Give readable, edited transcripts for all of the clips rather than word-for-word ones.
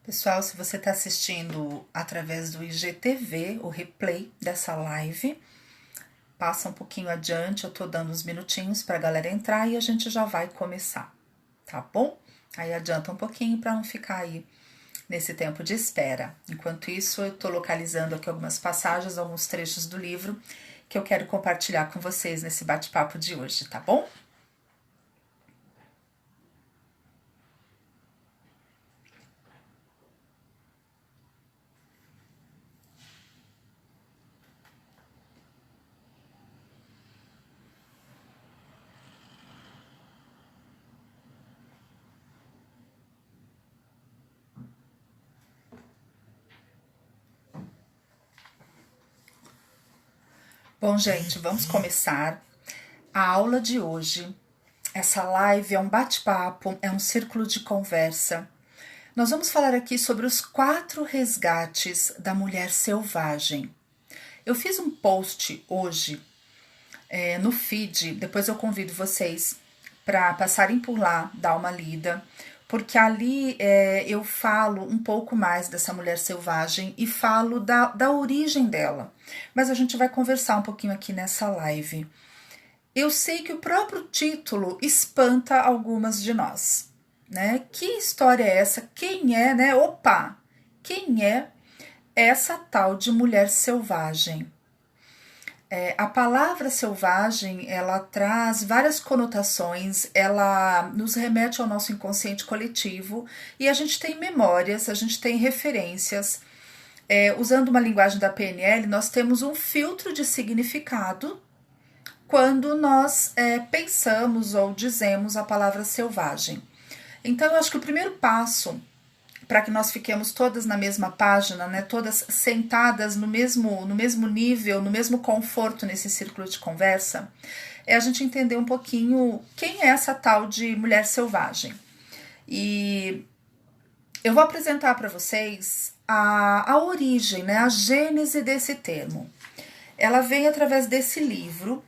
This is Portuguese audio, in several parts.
Pessoal, se você está assistindo através do IGTV, o replay dessa live, passa um pouquinho adiante, eu tô dando uns minutinhos para a galera entrar e a gente já vai começar, tá bom? Aí adianta um pouquinho para não ficar aí nesse tempo de espera. Enquanto isso, eu tô localizando aqui algumas passagens, alguns trechos do livro que eu quero compartilhar com vocês nesse bate-papo de hoje, tá bom? Bom, gente, vamos começar a aula de hoje. Essa live é um bate-papo, é um círculo de conversa. Nós vamos falar aqui sobre os 4 resgates da mulher selvagem. Eu fiz um post hoje no feed, depois eu convido vocês para passarem por lá, dar uma lida, porque ali eu falo um pouco mais dessa mulher selvagem e falo da origem dela. Mas a gente vai conversar um pouquinho aqui nessa live. Eu sei que o próprio título espanta algumas de nós, né? Que história é essa? Quem é, né? Opa! Quem é essa tal de mulher selvagem? A palavra selvagem, ela traz várias conotações, ela nos remete ao nosso inconsciente coletivo e a gente tem memórias, a gente tem referências. Usando uma linguagem da PNL, nós temos um filtro de significado quando nós pensamos ou dizemos a palavra selvagem. Então, eu acho que o primeiro passo para que nós fiquemos todas na mesma página, né, todas sentadas no mesmo nível, no mesmo conforto nesse círculo de conversa, é a gente entender um pouquinho quem é essa tal de mulher selvagem. E eu vou apresentar para vocês a origem, né, a gênese desse termo. Ela vem através desse livro.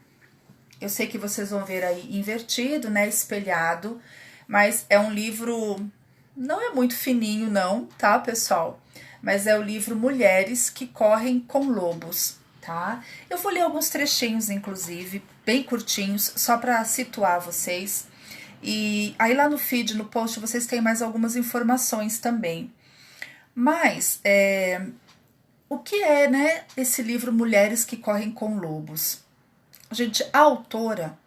Eu sei que vocês vão ver aí invertido, né, espelhado, mas é um livro, não é muito fininho não, tá, pessoal? Mas é o livro Mulheres que Correm com Lobos, tá? Eu vou ler alguns trechinhos, inclusive, bem curtinhos, só para situar vocês. E aí lá no feed, no post, vocês têm mais algumas informações também. Mas, o que é, né, esse livro Mulheres que Correm com Lobos? Gente, a autora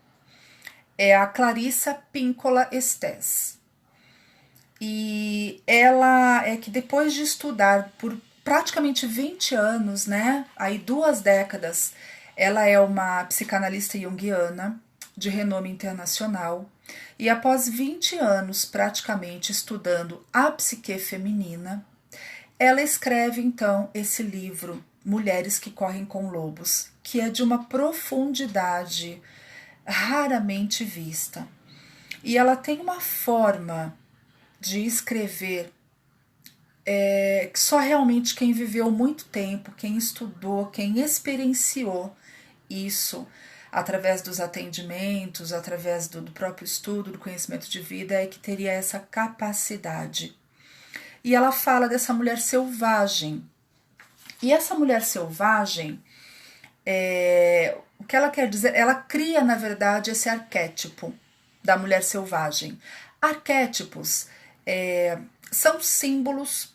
é a Clarissa Pinkola Estés. E ela é que depois de estudar por praticamente 20 anos, né, aí 2 décadas, ela é uma psicanalista junguiana de renome internacional. E após 20 anos praticamente estudando a psique feminina, ela escreve então esse livro, Mulheres que Correm com Lobos, que é de uma profundidade raramente vista. E ela tem uma forma de escrever que só realmente quem viveu muito tempo, quem estudou, quem experienciou isso através dos atendimentos, através do próprio estudo, do conhecimento de vida, é que teria essa capacidade. E ela fala dessa mulher selvagem. E essa mulher selvagem, o que ela quer dizer? Ela cria, na verdade, esse arquétipo da mulher selvagem. Arquétipos são símbolos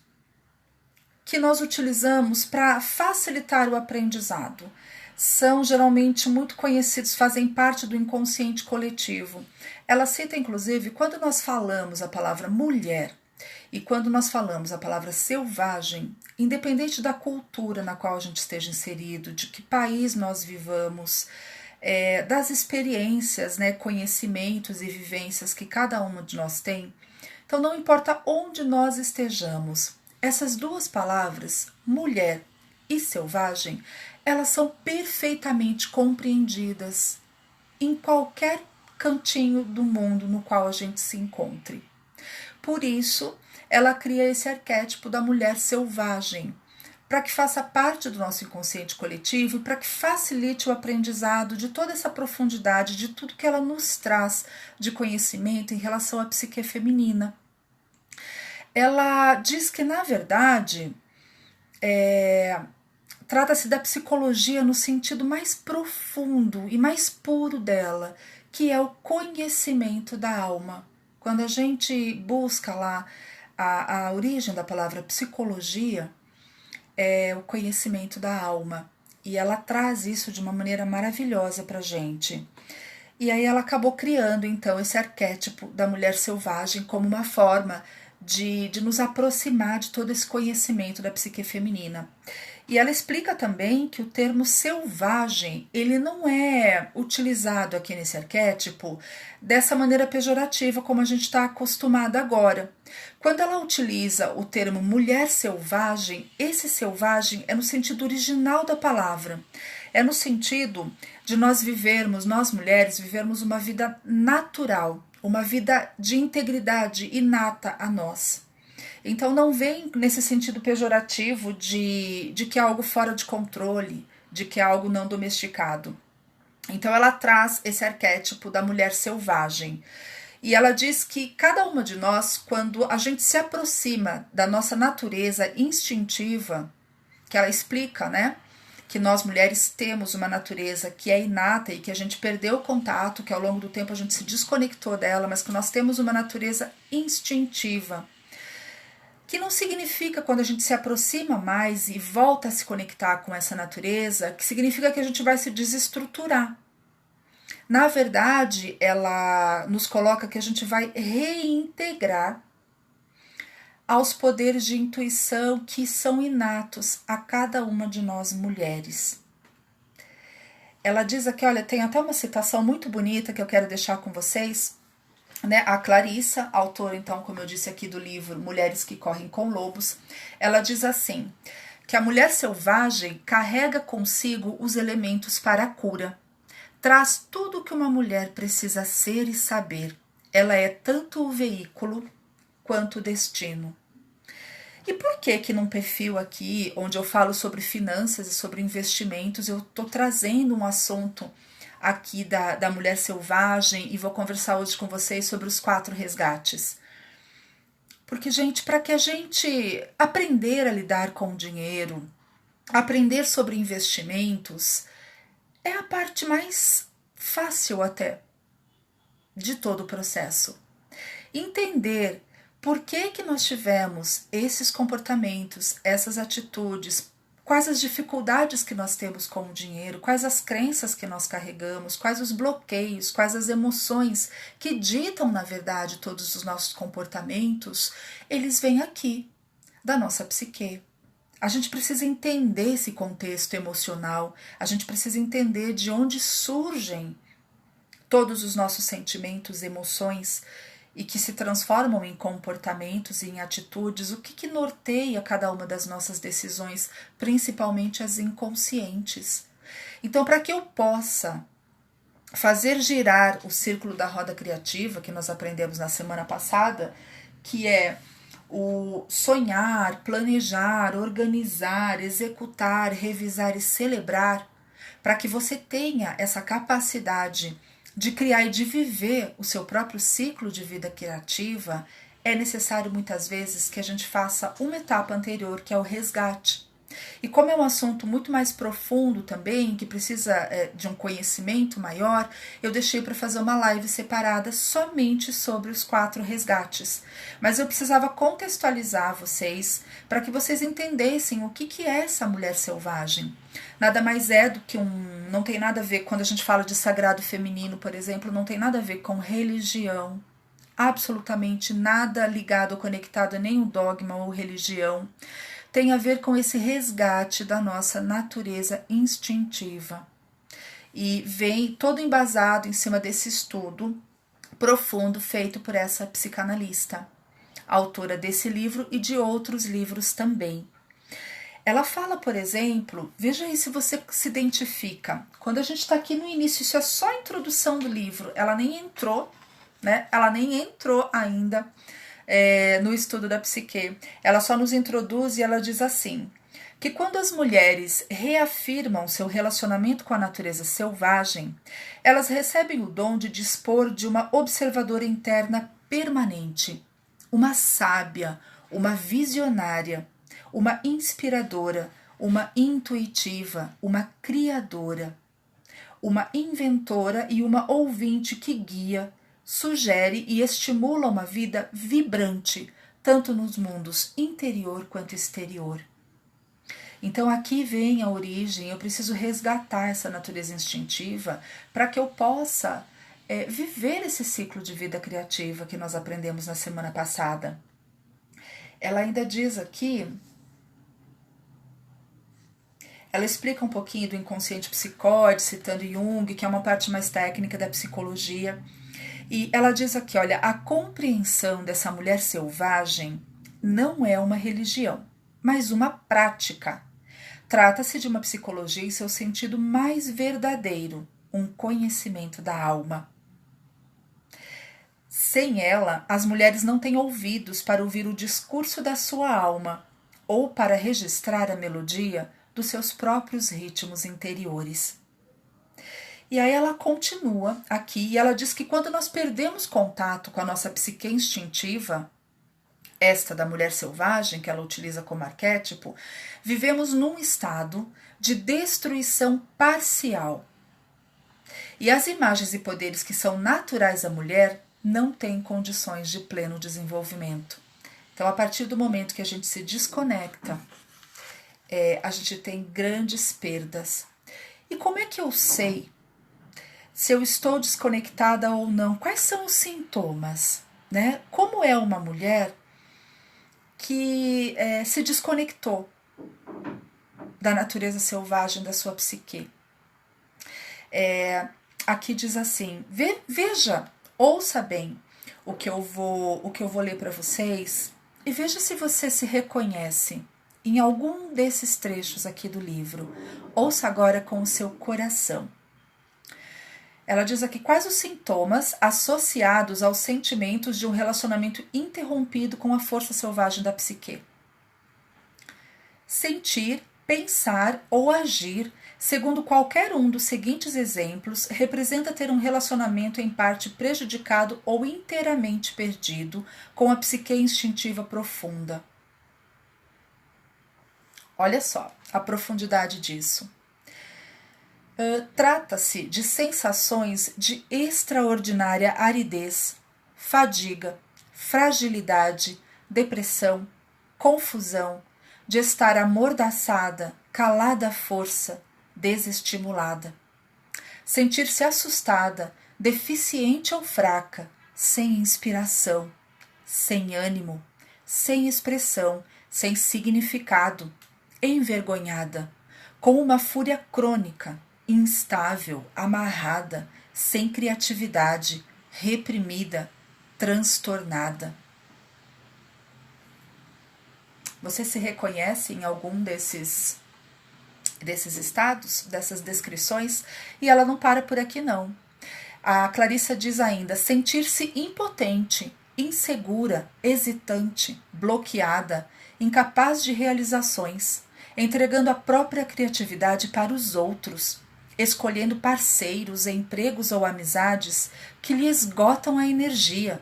que nós utilizamos para facilitar o aprendizado. São geralmente muito conhecidos, fazem parte do inconsciente coletivo. Ela cita, inclusive, quando nós falamos a palavra mulher e quando nós falamos a palavra selvagem, independente da cultura na qual a gente esteja inserido, de que país nós vivamos, das experiências, né, conhecimentos e vivências que cada uma de nós tem, então não importa onde nós estejamos, essas 2 palavras, mulher e selvagem, elas são perfeitamente compreendidas em qualquer cantinho do mundo no qual a gente se encontre. Por isso, ela cria esse arquétipo da mulher selvagem, para que faça parte do nosso inconsciente coletivo e para que facilite o aprendizado de toda essa profundidade, de tudo que ela nos traz de conhecimento em relação à psique feminina. ela diz que, na verdade, trata-se da psicologia no sentido mais profundo e mais puro dela, que é o conhecimento da alma. Quando a gente busca lá a origem da palavra psicologia, é o conhecimento da alma. E ela traz isso de uma maneira maravilhosa para a gente. E aí ela acabou criando, então, esse arquétipo da mulher selvagem como uma forma de nos aproximar de todo esse conhecimento da psique feminina. E ela explica também que o termo selvagem, ele não é utilizado aqui nesse arquétipo dessa maneira pejorativa como a gente está acostumado agora. Quando ela utiliza o termo mulher selvagem, esse selvagem é no sentido original da palavra. É no sentido de nós mulheres, vivermos uma vida natural, uma vida de integridade inata a nós. Então não vem nesse sentido pejorativo de que é algo fora de controle, de que é algo não domesticado. Então ela traz esse arquétipo da mulher selvagem. E ela diz que cada uma de nós, quando a gente se aproxima da nossa natureza instintiva, que ela explica, né? Que nós mulheres temos uma natureza que é inata e que a gente perdeu o contato, que ao longo do tempo a gente se desconectou dela, mas que nós temos uma natureza instintiva. Que não significa, quando a gente se aproxima mais e volta a se conectar com essa natureza, que significa que a gente vai se desestruturar. Na verdade, ela nos coloca que a gente vai reintegrar aos poderes de intuição que são inatos a cada uma de nós mulheres. Ela diz aqui, olha, tem até uma citação muito bonita que eu quero deixar com vocês, né? A Clarissa, autora, então, como eu disse aqui, do livro Mulheres que Correm com Lobos, ela diz assim, que a mulher selvagem carrega consigo os elementos para a cura. Traz tudo o que uma mulher precisa ser e saber. Ela é tanto o veículo quanto o destino. E por que num perfil aqui, onde eu falo sobre finanças e sobre investimentos, eu estou trazendo um assunto aqui da mulher selvagem e vou conversar hoje com vocês sobre os 4 resgates? Porque, gente, para que a gente aprender a lidar com o dinheiro, aprender sobre investimentos, é a parte mais fácil até de todo o processo. Entender por que nós tivemos esses comportamentos, essas atitudes, quais as dificuldades que nós temos com o dinheiro, quais as crenças que nós carregamos, quais os bloqueios, quais as emoções que ditam, na verdade, todos os nossos comportamentos, eles vêm aqui, da nossa psique. A gente precisa entender esse contexto emocional, a gente precisa entender de onde surgem todos os nossos sentimentos, emoções, e que se transformam em comportamentos e em atitudes, o que norteia cada uma das nossas decisões, principalmente as inconscientes. Então, para que eu possa fazer girar o círculo da roda criativa, que nós aprendemos na semana passada, que é o sonhar, planejar, organizar, executar, revisar e celebrar, para que você tenha essa capacidade de criar e de viver o seu próprio ciclo de vida criativa, é necessário muitas vezes que a gente faça uma etapa anterior, que é o resgate. E como é um assunto muito mais profundo também, que precisa de um conhecimento maior, eu deixei para fazer uma live separada somente sobre os 4 resgates. Mas eu precisava contextualizar vocês para que vocês entendessem o que é essa mulher selvagem. Nada mais é do que não tem nada a ver, quando a gente fala de sagrado feminino, por exemplo, não tem nada a ver com religião, absolutamente nada ligado ou conectado a nenhum dogma ou religião. Tem a ver com esse resgate da nossa natureza instintiva. E vem todo embasado em cima desse estudo profundo feito por essa psicanalista, autora desse livro e de outros livros também. Ela fala, por exemplo, veja aí se você se identifica. Quando a gente está aqui no início, isso é só a introdução do livro, ela nem entrou, né? Ela nem entrou ainda no estudo da psique. Ela só nos introduz e ela diz assim, que quando as mulheres reafirmam seu relacionamento com a natureza selvagem, elas recebem o dom de dispor de uma observadora interna permanente, uma sábia, uma visionária, uma inspiradora, uma intuitiva, uma criadora, uma inventora e uma ouvinte que guia, sugere e estimula uma vida vibrante, tanto nos mundos interior quanto exterior. Então aqui vem a origem, eu preciso resgatar essa natureza instintiva para que eu possa viver esse ciclo de vida criativa que nós aprendemos na semana passada. Ela ainda diz aqui, ela explica um pouquinho do inconsciente psicóide, citando Jung, que é uma parte mais técnica da psicologia. E ela diz aqui, olha, a compreensão dessa mulher selvagem não é uma religião, mas uma prática. Trata-se de uma psicologia em seu sentido mais verdadeiro, um conhecimento da alma. Sem ela, as mulheres não têm ouvidos para ouvir o discurso da sua alma ou para registrar a melodia dos seus próprios ritmos interiores. E aí ela continua aqui e ela diz que quando nós perdemos contato com a nossa psique instintiva, esta da mulher selvagem, que ela utiliza como arquétipo, vivemos num estado de destruição parcial. E as imagens e poderes que são naturais à mulher não têm condições de pleno desenvolvimento. Então, a partir do momento que a gente se desconecta, a gente tem grandes perdas. E como é que eu sei se eu estou desconectada ou não? Quais são os sintomas? Né? Como é uma mulher que se desconectou da natureza selvagem da sua psique? Aqui diz assim, veja, ouça bem o que eu vou ler para vocês e veja se você se reconhece em algum desses trechos aqui do livro. Ouça agora com o seu coração. Ela diz aqui quais os sintomas associados aos sentimentos de um relacionamento interrompido com a força selvagem da psique. Sentir, pensar ou agir, segundo qualquer um dos seguintes exemplos, representa ter um relacionamento em parte prejudicado ou inteiramente perdido com a psique instintiva profunda. Olha só a profundidade disso. Trata-se de sensações de extraordinária aridez, fadiga, fragilidade, depressão, confusão, de estar amordaçada, calada à força, desestimulada. Sentir-se assustada, deficiente ou fraca, sem inspiração, sem ânimo, sem expressão, sem significado, envergonhada, com uma fúria crônica, instável, amarrada, sem criatividade, reprimida, transtornada. Você se reconhece em algum desses estados, dessas descrições? E ela não para por aqui não. A Clarissa diz ainda, sentir-se impotente, insegura, hesitante, bloqueada, incapaz de realizações, entregando a própria criatividade para os outros, escolhendo parceiros, empregos ou amizades que lhe esgotam a energia,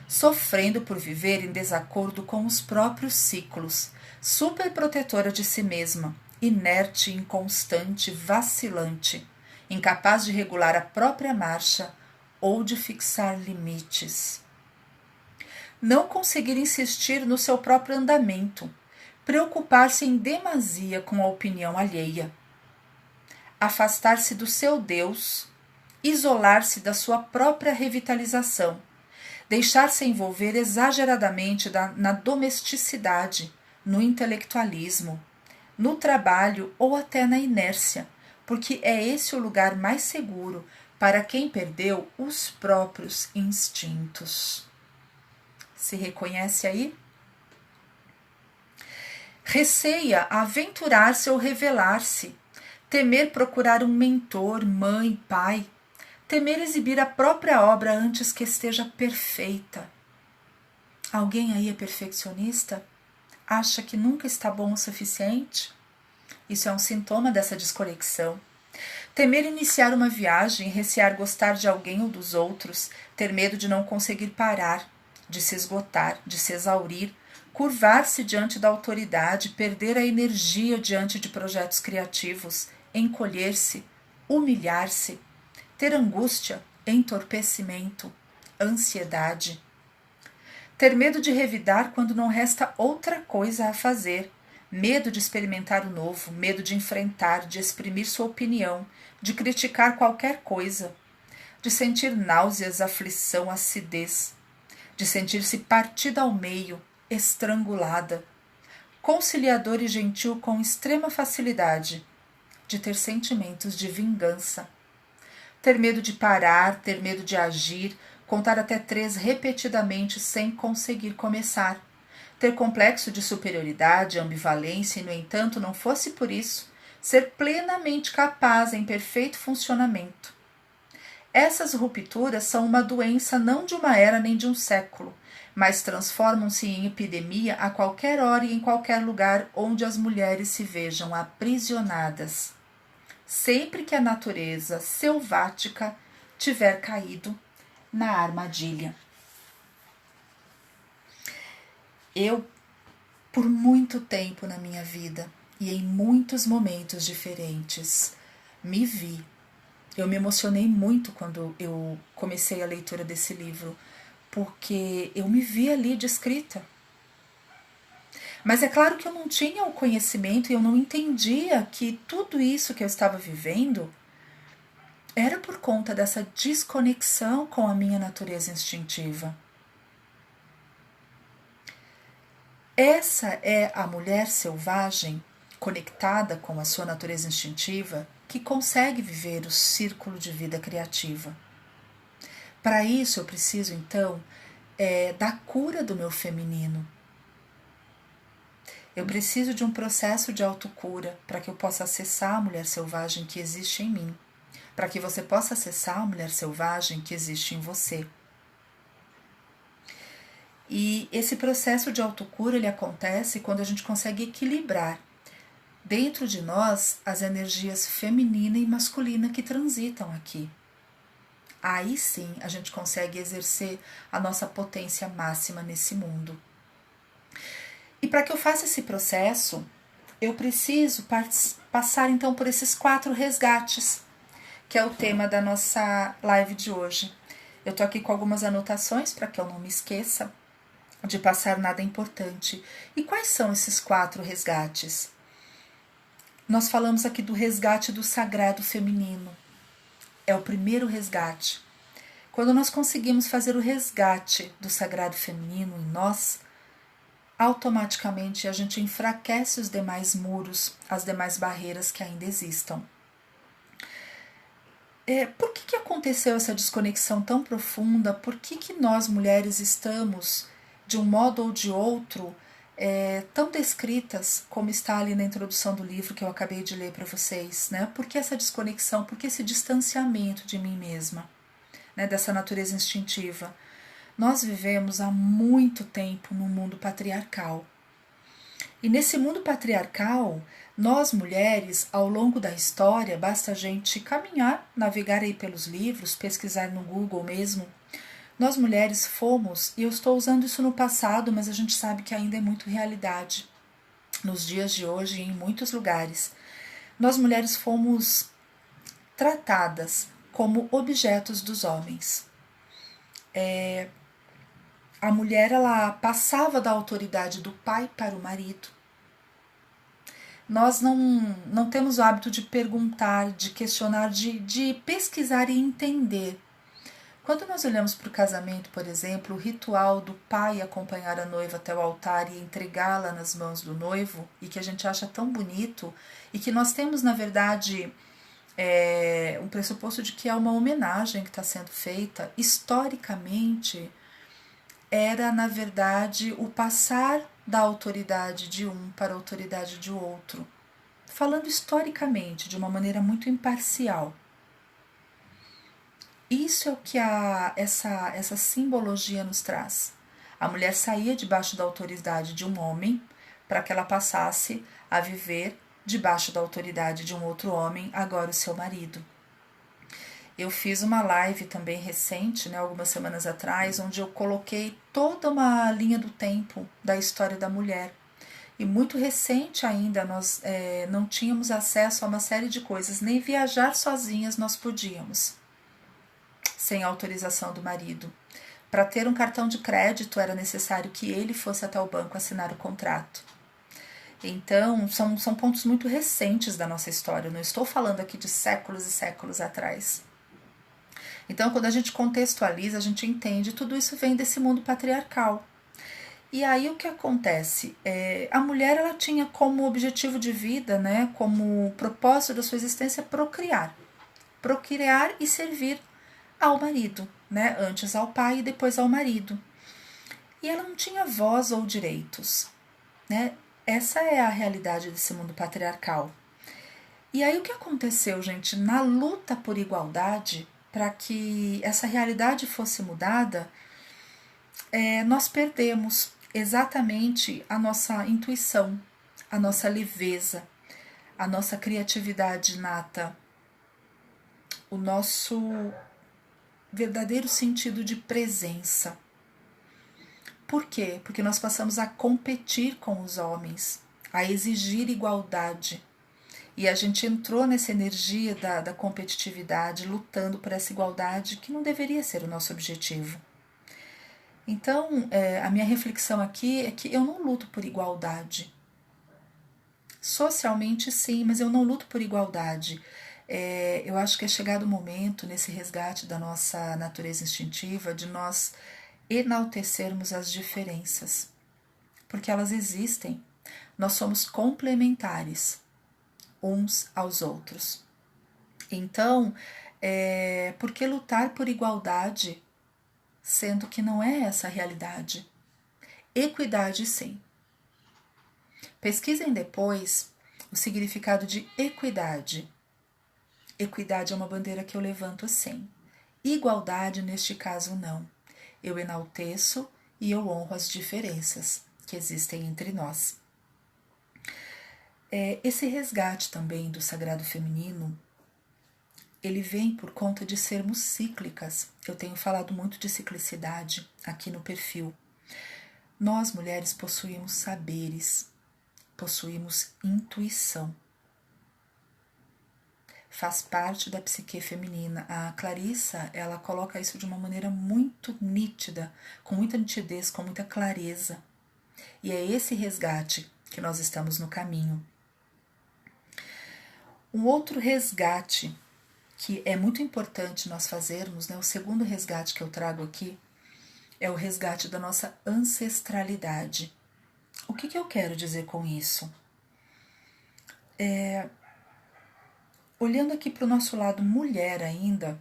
sofrendo por viver em desacordo com os próprios ciclos, superprotetora de si mesma, inerte, inconstante, vacilante, incapaz de regular a própria marcha ou de fixar limites. Não conseguir insistir no seu próprio andamento, preocupar-se em demasia com a opinião alheia, afastar-se do seu Deus, isolar-se da sua própria revitalização, deixar-se envolver exageradamente na domesticidade, no intelectualismo, no trabalho ou até na inércia, porque é esse o lugar mais seguro para quem perdeu os próprios instintos. Se reconhece aí? Receia aventurar-se ou revelar-se, temer procurar um mentor, mãe, pai, temer exibir a própria obra antes que esteja perfeita. Alguém aí é perfeccionista? Acha que nunca está bom o suficiente? Isso é um sintoma dessa desconexão. Temer iniciar uma viagem, recear gostar de alguém ou dos outros, ter medo de não conseguir parar, de se esgotar, de se exaurir, curvar-se diante da autoridade, perder a energia diante de projetos criativos, encolher-se, humilhar-se, ter angústia, entorpecimento, ansiedade. Ter medo de revidar quando não resta outra coisa a fazer, medo de experimentar o novo, medo de enfrentar, de exprimir sua opinião, de criticar qualquer coisa, de sentir náuseas, aflição, acidez, de sentir-se partida ao meio, estrangulada, conciliador e gentil com extrema facilidade, de ter sentimentos de vingança, ter medo de parar, ter medo de agir, contar até 3 repetidamente sem conseguir começar, ter complexo de superioridade, ambivalência e, no entanto, não fosse por isso, ser plenamente capaz em perfeito funcionamento. Essas rupturas são uma doença não de uma era nem de um século, mas transformam-se em epidemia a qualquer hora e em qualquer lugar onde as mulheres se vejam aprisionadas. Sempre que a natureza selvática tiver caído na armadilha. Eu, por muito tempo na minha vida e em muitos momentos diferentes, me vi. Eu me emocionei muito quando eu comecei a leitura desse livro, porque eu me vi ali descrita. Mas é claro que eu não tinha o conhecimento e eu não entendia que tudo isso que eu estava vivendo era por conta dessa desconexão com a minha natureza instintiva. Essa é a mulher selvagem, conectada com a sua natureza instintiva, que consegue viver o círculo de vida criativa. Para isso eu preciso, então, da cura do meu feminino. Eu preciso de um processo de autocura para que eu possa acessar a mulher selvagem que existe em mim, para que você possa acessar a mulher selvagem que existe em você. E esse processo de autocura ele acontece quando a gente consegue equilibrar dentro de nós as energias feminina e masculina que transitam aqui. Aí sim a gente consegue exercer a nossa potência máxima nesse mundo. E para que eu faça esse processo, eu preciso passar então por esses 4 resgates, que é o tema da nossa live de hoje. Eu estou aqui com algumas anotações para que eu não me esqueça de passar nada importante. E quais são esses 4 resgates? Nós falamos aqui do resgate do sagrado feminino. É o primeiro resgate. Quando nós conseguimos fazer o resgate do sagrado feminino em nós, automaticamente a gente enfraquece os demais muros, as demais barreiras que ainda existam. Por que aconteceu essa desconexão tão profunda? Por que nós mulheres estamos, de um modo ou de outro, tão descritas como está ali na introdução do livro que eu acabei de ler para vocês, né? Por que essa desconexão? Por que esse distanciamento de mim mesma, né? Dessa natureza instintiva? Nós vivemos há muito tempo num mundo patriarcal. E nesse mundo patriarcal, nós mulheres, ao longo da história, basta a gente caminhar, navegar aí pelos livros, pesquisar no Google mesmo. Nós mulheres fomos, e eu estou usando isso no passado, mas a gente sabe que ainda é muito realidade nos dias de hoje e em muitos lugares. Nós mulheres fomos tratadas como objetos dos homens. A mulher ela passava da autoridade do pai para o marido. Nós não temos o hábito de perguntar, de questionar, de pesquisar e entender. Quando nós olhamos para o casamento, por exemplo, o ritual do pai acompanhar a noiva até o altar e entregá-la nas mãos do noivo, e que a gente acha tão bonito, e que nós temos, na verdade, um pressuposto de que é uma homenagem que está sendo feita, historicamente, era, na verdade, o passar da autoridade de um para a autoridade de outro. Falando historicamente, de uma maneira muito imparcial. Isso é o que essa simbologia nos traz. A mulher saía debaixo da autoridade de um homem para que ela passasse a viver debaixo da autoridade de um outro homem, agora o seu marido. Eu fiz uma live também recente, né, algumas semanas atrás, onde eu coloquei toda uma linha do tempo da história da mulher. E muito recente ainda, nós não tínhamos acesso a uma série de coisas, nem viajar sozinhas nós podíamos, sem autorização do marido. Para ter um cartão de crédito era necessário que ele fosse até o banco assinar o contrato. Então, são pontos muito recentes da nossa história, eu não estou falando aqui de séculos e séculos atrás. Então, quando a gente contextualiza, a gente entende, tudo isso vem desse mundo patriarcal. E aí o que acontece? A mulher ela tinha como objetivo de vida, né, como propósito da sua existência, procriar. Procriar e servir ao marido, né, antes ao pai e depois ao marido. E ela não tinha voz ou direitos, né? Essa é a realidade desse mundo patriarcal. E aí o que aconteceu, gente? Na luta por igualdade, para que essa realidade fosse mudada, nós perdemos exatamente a nossa intuição, a nossa leveza, a nossa criatividade inata, o nosso verdadeiro sentido de presença. Por quê? Porque nós passamos a competir com os homens, a exigir igualdade. E a gente entrou nessa energia da competitividade, lutando por essa igualdade que não deveria ser o nosso objetivo. Então, a minha reflexão aqui é que eu não luto por igualdade. Socialmente, sim, mas eu não luto por igualdade. Eu acho que é chegado o momento, nesse resgate da nossa natureza instintiva, de nós enaltecermos as diferenças, porque elas existem. Nós somos complementares uns aos outros. Então, por que lutar por igualdade, sendo que não é essa a realidade? Equidade, sim. Pesquisem depois o significado de equidade. Equidade é uma bandeira que eu levanto, sim. Igualdade, neste caso, não. Eu enalteço e eu honro as diferenças que existem entre nós. Esse resgate também do sagrado feminino, ele vem por conta de sermos cíclicas. Eu tenho falado muito de ciclicidade aqui no perfil. Nós, mulheres, possuímos saberes, possuímos intuição. Faz parte da psique feminina. A Clarissa, ela coloca isso de uma maneira muito nítida, com muita nitidez, com muita clareza. E é esse resgate que nós estamos no caminho. Um outro resgate que é muito importante nós fazermos, né, o segundo resgate que eu trago aqui, é o resgate da nossa ancestralidade. O que eu quero dizer com isso? Olhando aqui para o nosso lado mulher ainda,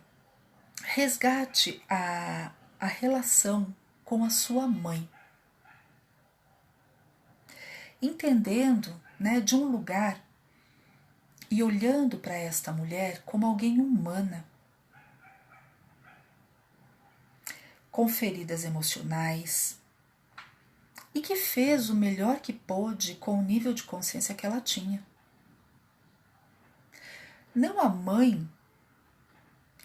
resgate a relação com a sua mãe. Entendendo, né, de um lugar e olhando para esta mulher como alguém humana, com feridas emocionais, e que fez o melhor que pôde com o nível de consciência que ela tinha. Não a mãe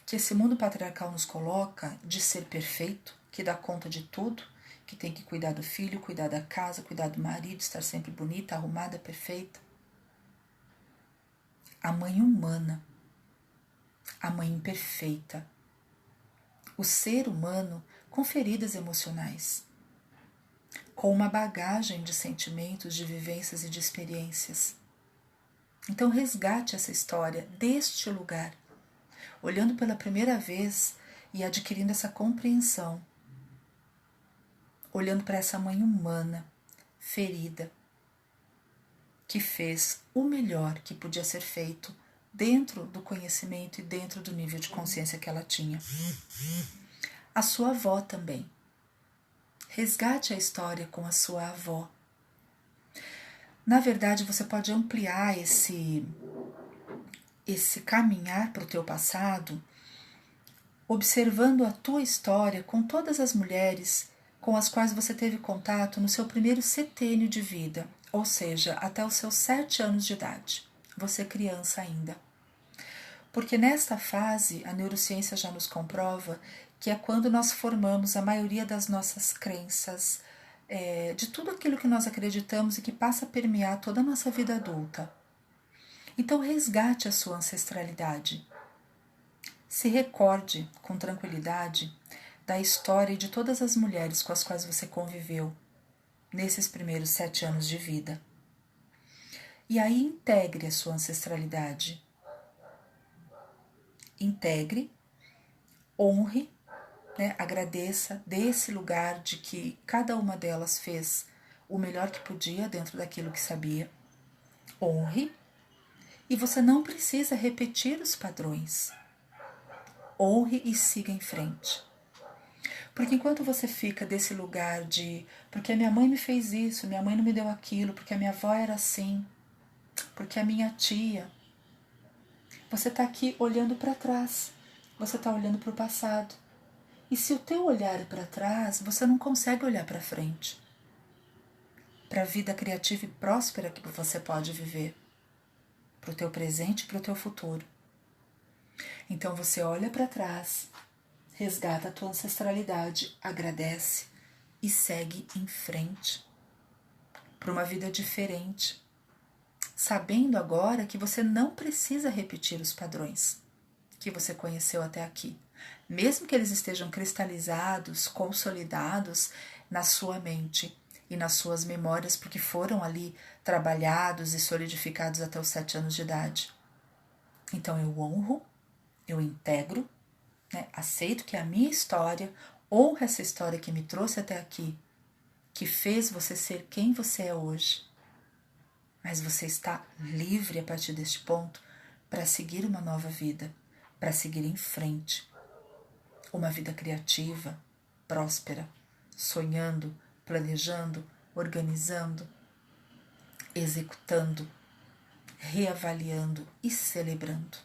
que esse mundo patriarcal nos coloca de ser perfeito, que dá conta de tudo, que tem que cuidar do filho, cuidar da casa, cuidar do marido, estar sempre bonita, arrumada, perfeita. A mãe humana, a mãe imperfeita, o ser humano com feridas emocionais, com uma bagagem de sentimentos, de vivências e de experiências. Então resgate essa história deste lugar, olhando pela primeira vez e adquirindo essa compreensão, olhando para essa mãe humana, ferida, que fez o melhor que podia ser feito dentro do conhecimento e dentro do nível de consciência que ela tinha. A sua avó também. Resgate a história com a sua avó. Na verdade, você pode ampliar esse caminhar para o teu passado, observando a tua história com todas as mulheres com as quais você teve contato no seu primeiro setênio de vida, ou seja, até os seus 7 anos de idade, você criança ainda. Porque nesta fase, a neurociência já nos comprova que é quando nós formamos a maioria das nossas crenças, de tudo aquilo que nós acreditamos e que passa a permear toda a nossa vida adulta. Então resgate a sua ancestralidade. Se recorde com tranquilidade da história de todas as mulheres com as quais você conviveu nesses primeiros 7 anos de vida. E aí integre a sua ancestralidade. Integre, honre, agradeça, dê esse lugar de que cada uma delas fez o melhor que podia dentro daquilo que sabia. Honre, e você não precisa repetir os padrões. Honre e siga em frente. Porque enquanto você fica desse lugar de porque a minha mãe me fez isso, minha mãe não me deu aquilo, porque a minha avó era assim, porque a minha tia, você está aqui olhando para trás, você está olhando para o passado. E se o teu olhar é para trás, você não consegue olhar para frente, para a vida criativa e próspera que você pode viver, para o teu presente e para o teu futuro. Então você olha para trás, resgata a tua ancestralidade, agradece e segue em frente para uma vida diferente, sabendo agora que você não precisa repetir os padrões que você conheceu até aqui, mesmo que eles estejam cristalizados, consolidados na sua mente e nas suas memórias, porque foram ali trabalhados e solidificados até os 7 anos de idade. Então eu honro, eu integro, aceito que a minha história, honro essa história que me trouxe até aqui, que fez você ser quem você é hoje. Mas você está livre a partir deste ponto para seguir uma nova vida, para seguir em frente. Uma vida criativa, próspera, sonhando, planejando, organizando, executando, reavaliando e celebrando,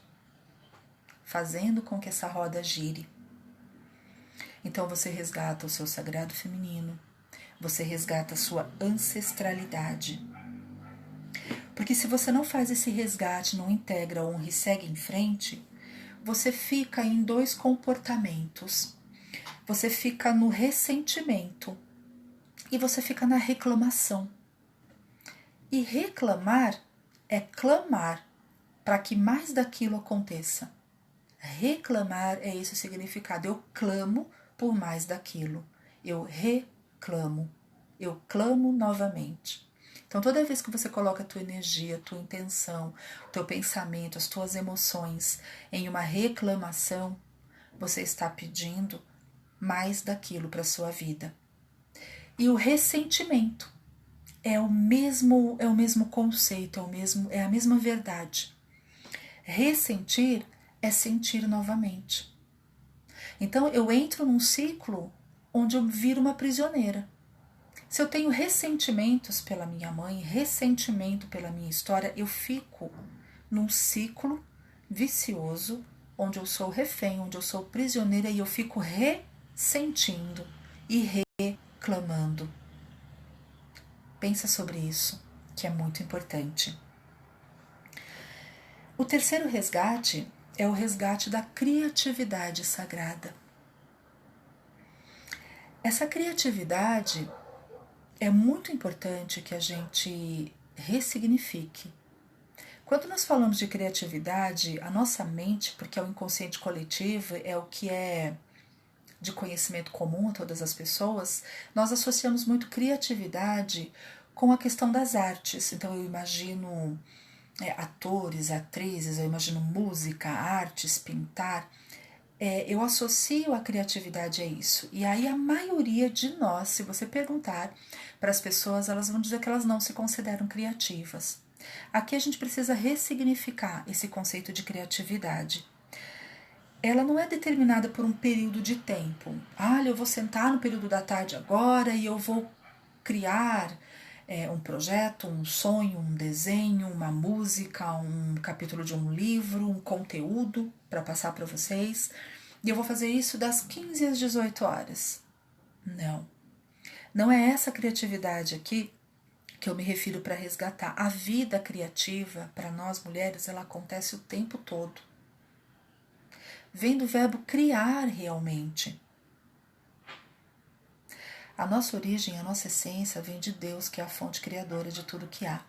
fazendo com que essa roda gire. Então você resgata o seu sagrado feminino, você resgata a sua ancestralidade. Porque se você não faz esse resgate, não integra, honra e segue em frente, você fica em 2 comportamentos. Você fica no ressentimento e você fica na reclamação. E reclamar é clamar para que mais daquilo aconteça. Reclamar é esse o significado. Eu clamo por mais daquilo. Eu reclamo. Eu clamo novamente. Então, toda vez que você coloca a tua energia, a tua intenção, o teu pensamento, as tuas emoções em uma reclamação, você está pedindo mais daquilo para a sua vida. E o ressentimento é o mesmo conceito, é a mesma verdade. Ressentir é sentir novamente. Então, eu entro num ciclo onde eu viro uma prisioneira. Se eu tenho ressentimentos pela minha mãe, ressentimento pela minha história, eu fico num ciclo vicioso, onde eu sou refém, onde eu sou prisioneira e eu fico ressentindo e reclamando. Pensa sobre isso, que é muito importante. O terceiro resgate é o resgate da criatividade sagrada. Essa criatividade é muito importante que a gente ressignifique. Quando nós falamos de criatividade, a nossa mente, porque é o inconsciente coletivo, é o que é de conhecimento comum a todas as pessoas, nós associamos muito criatividade com a questão das artes. Então eu imagino atores, atrizes, eu imagino música, artes, pintar. Eu associo a criatividade a isso. E aí a maioria de nós, se você perguntar para as pessoas, elas vão dizer que elas não se consideram criativas. Aqui a gente precisa ressignificar esse conceito de criatividade. Ela não é determinada por um período de tempo. Eu vou sentar no período da tarde agora e eu vou criar um projeto, um sonho, um desenho, uma música, um capítulo de um livro, um conteúdo para passar para vocês. E eu vou fazer isso das 15 às 18 horas. Não é essa criatividade aqui que eu me refiro para resgatar. A vida criativa, para nós mulheres, ela acontece o tempo todo. vem do verbo criar realmente. A nossa origem, a nossa essência vem de Deus, que é a fonte criadora de tudo que há.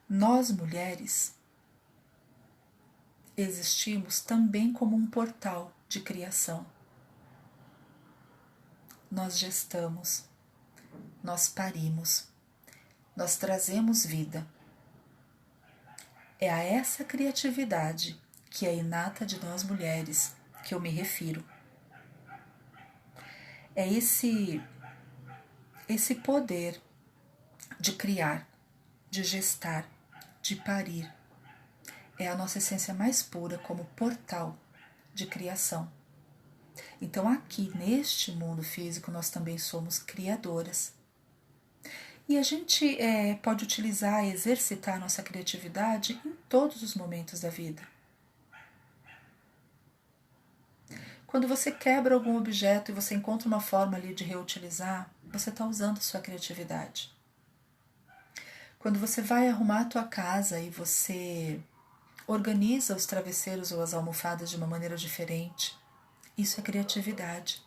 Nós, mulheres, existimos também como um portal de criação. Nós gestamos, nós parimos, nós trazemos vida. É a essa criatividade que é inata de nós mulheres que eu me refiro. É esse poder de criar, de gestar, de parir. É a nossa essência mais pura como portal de criação. Então aqui neste mundo físico nós também somos criadoras. E a gente pode utilizar, exercitar nossa criatividade em todos os momentos da vida. Quando você quebra algum objeto e você encontra uma forma ali de reutilizar, você está usando a sua criatividade. Quando você vai arrumar a tua casa e você organiza os travesseiros ou as almofadas de uma maneira diferente, isso é criatividade.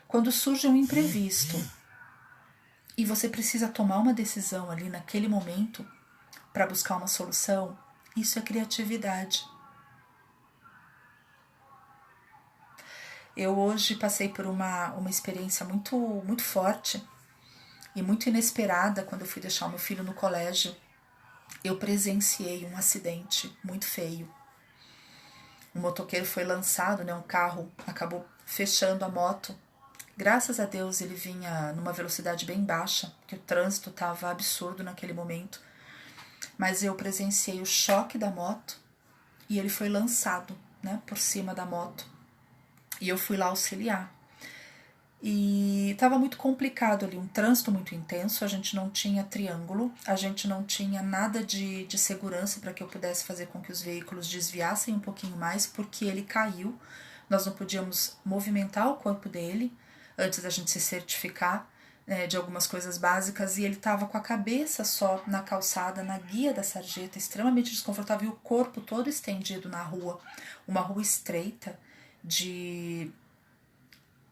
Quando surge um imprevisto e você precisa tomar uma decisão ali naquele momento para buscar uma solução, isso é criatividade. Eu hoje passei por uma experiência muito forte e muito inesperada quando eu fui deixar o meu filho no colégio. Eu presenciei um acidente muito feio. Um motoqueiro foi lançado, um carro acabou fechando a moto. Graças a Deus ele vinha numa velocidade bem baixa, porque o trânsito estava absurdo naquele momento. Mas eu presenciei o choque da moto e ele foi lançado, por cima da moto. E eu fui lá auxiliar. E estava muito complicado ali, um trânsito muito intenso, a gente não tinha triângulo, a gente não tinha nada de segurança para que eu pudesse fazer com que os veículos desviassem um pouquinho mais, porque ele caiu, nós não podíamos movimentar o corpo dele antes da gente se certificar de algumas coisas básicas, e ele estava com a cabeça só na calçada, na guia da sarjeta, extremamente desconfortável, e o corpo todo estendido na rua, uma rua estreita, de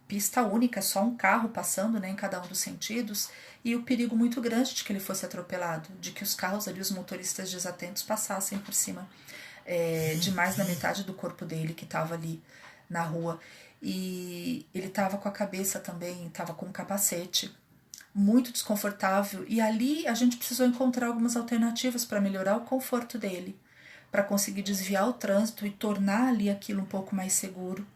pista única, só um carro passando em cada um dos sentidos, e o perigo muito grande de que ele fosse atropelado, de que os carros ali, os motoristas desatentos passassem por cima de mais da metade do corpo dele que estava ali na rua. E ele estava com a cabeça também, estava com um capacete, muito desconfortável, e ali a gente precisou encontrar algumas alternativas para melhorar o conforto dele, para conseguir desviar o trânsito e tornar ali aquilo um pouco mais seguro,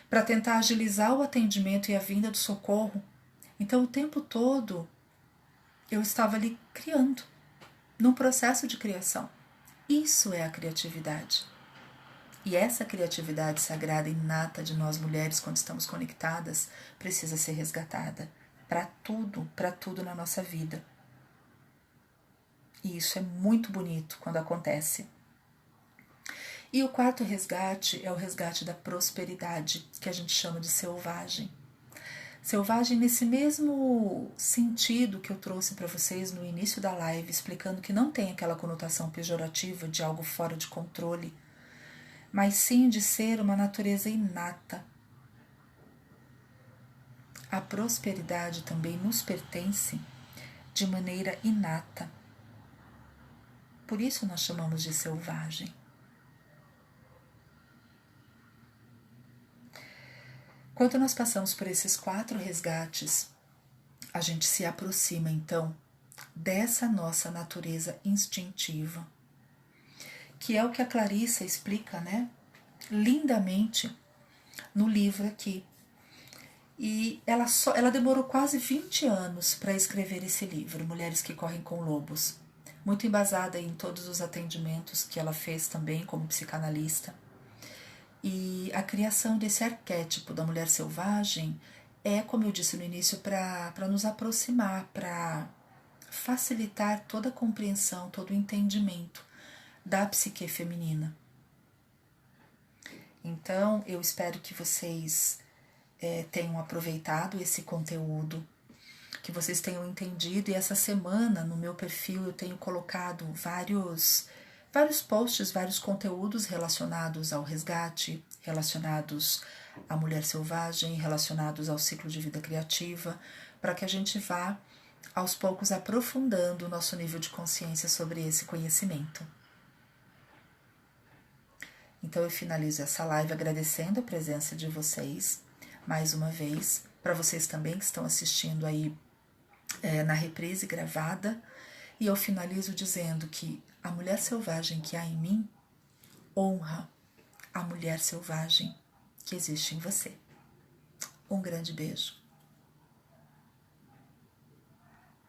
para tentar agilizar o atendimento e a vinda do socorro. Então o tempo todo eu estava ali criando, num processo de criação. Isso é a criatividade. E essa criatividade sagrada inata de nós mulheres, quando estamos conectadas, precisa ser resgatada para tudo na nossa vida. E isso é muito bonito quando acontece. E o quarto resgate é o resgate da prosperidade, que a gente chama de selvagem. Selvagem nesse mesmo sentido que eu trouxe para vocês no início da live, explicando que não tem aquela conotação pejorativa de algo fora de controle, mas sim de ser uma natureza inata. A prosperidade também nos pertence de maneira inata. Por isso nós chamamos de selvagem. Quando nós passamos por esses 4 resgates, a gente se aproxima então dessa nossa natureza instintiva, que é o que a Clarissa explica, lindamente no livro aqui. E ela demorou quase 20 anos para escrever esse livro, Mulheres que Correm com Lobos, muito embasada em todos os atendimentos que ela fez também como psicanalista. E a criação desse arquétipo da mulher selvagem é, como eu disse no início, para nos aproximar, para facilitar toda a compreensão, todo o entendimento da psique feminina. Então, eu espero que vocês tenham aproveitado esse conteúdo, que vocês tenham entendido. E essa semana, no meu perfil, eu tenho colocado vários vários posts, vários conteúdos relacionados ao resgate, relacionados à mulher selvagem, relacionados ao ciclo de vida criativa, para que a gente vá aos poucos aprofundando o nosso nível de consciência sobre esse conhecimento. Então eu finalizo essa live agradecendo a presença de vocês, mais uma vez, para vocês também que estão assistindo aí na reprise gravada, e eu finalizo dizendo que a mulher selvagem que há em mim honra a mulher selvagem que existe em você. Um grande beijo.